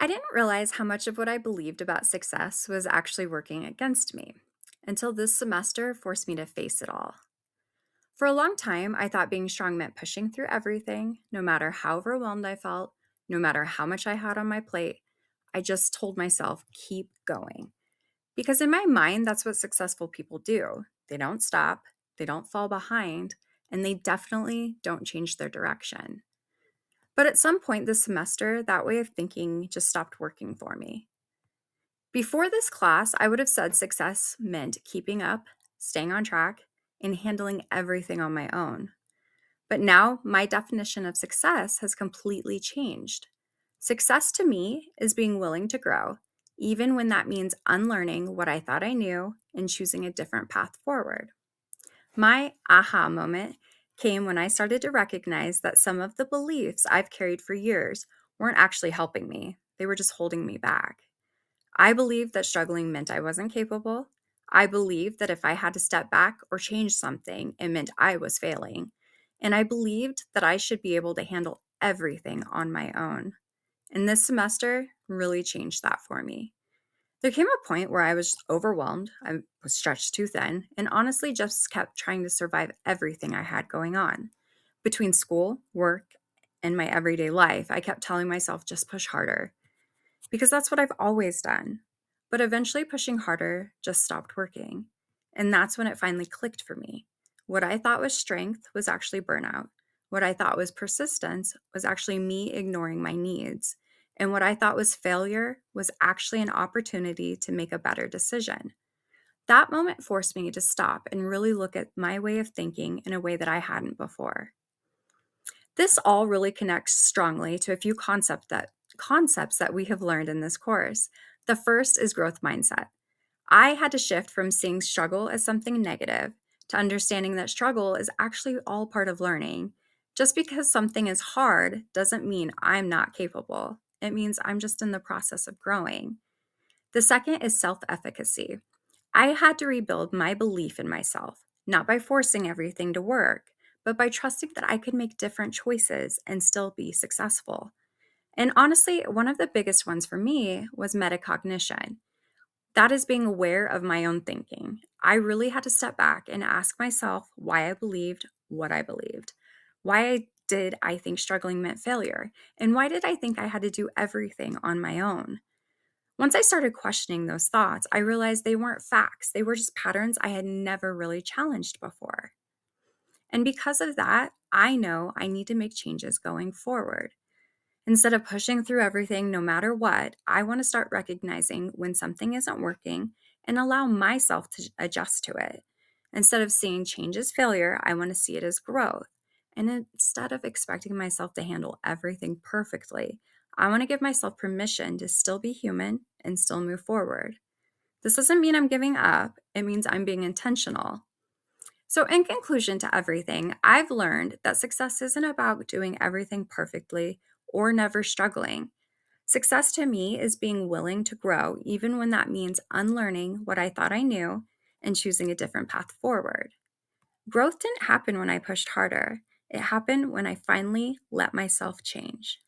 I didn't realize how much of what I believed about success was actually working against me until this semester forced me to face it all. For a long time, I thought being strong meant pushing through everything, no matter how overwhelmed I felt, no matter how much I had on my plate. I just told myself, keep going. Because in my mind, that's what successful people do. They don't stop, they don't fall behind, and they definitely don't change their direction. But at some point this semester, that way of thinking just stopped working for me. Before this class, I would have said success meant keeping up, staying on track, and handling everything on my own. But now my definition of success has completely changed. Success to me is being willing to grow, even when that means unlearning what I thought I knew and choosing a different path forward. My aha moment came when I started to recognize that some of the beliefs I've carried for years weren't actually helping me, they were just holding me back. I believed that struggling meant I wasn't capable. I believed that if I had to step back or change something, it meant I was failing. And I believed that I should be able to handle everything on my own. And this semester really changed that for me. There came a point where I was overwhelmed, I was stretched too thin, and honestly just kept trying to survive everything I had going on. Between school, work, and my everyday life, I kept telling myself just push harder because that's what I've always done. But eventually, pushing harder just stopped working. And that's when it finally clicked for me. What I thought was strength was actually burnout. What I thought was persistence was actually me ignoring my needs. And what I thought was failure was actually an opportunity to make a better decision. That moment forced me to stop and really look at my way of thinking in a way that I hadn't before. This all really connects strongly to a few concepts that we have learned in this course. The first is growth mindset. I had to shift from seeing struggle as something negative to understanding that struggle is actually all part of learning. Just because something is hard doesn't mean I'm not capable. It means I'm just in the process of growing. The second is self efficacy. I had to rebuild my belief in myself, not by forcing everything to work, but by trusting that I could make different choices and still be successful. And honestly, one of the biggest ones for me was metacognition. That is being aware of my own thinking. I really had to step back and ask myself why I believed what I believed. Why did I think struggling meant failure? And why did I think I had to do everything on my own? Once I started questioning those thoughts, I realized they weren't facts. They were just patterns I had never really challenged before. And because of that, I know I need to make changes going forward. Instead of pushing through everything no matter what, I want to start recognizing when something isn't working and allow myself to adjust to it. Instead of seeing change as failure, I want to see it as growth. And instead of expecting myself to handle everything perfectly, I want to give myself permission to still be human and still move forward. This doesn't mean I'm giving up, it means I'm being intentional. So, in conclusion to everything, I've learned that success isn't about doing everything perfectly or never struggling. Success to me is being willing to grow, even when that means unlearning what I thought I knew and choosing a different path forward. Growth didn't happen when I pushed harder, it happened when I finally let myself change.